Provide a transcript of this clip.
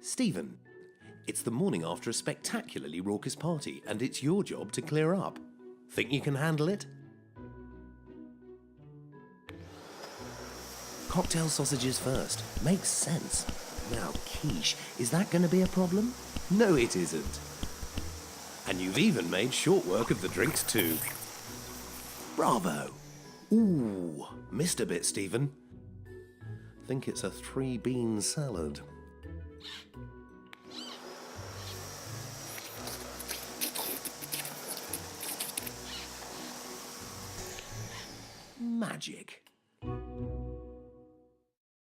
Stephen, it's the morning after a spectacularly raucous party, and it's your job to clear up. Think you can handle it? Cocktail sausages first. Makes sense. Now, quiche, is that going to be a problem? No, it isn't. And you've even made short work of the drinks too. Bravo! Ooh, missed a bit, Stephen. Think it's a 3-bean salad. Magic.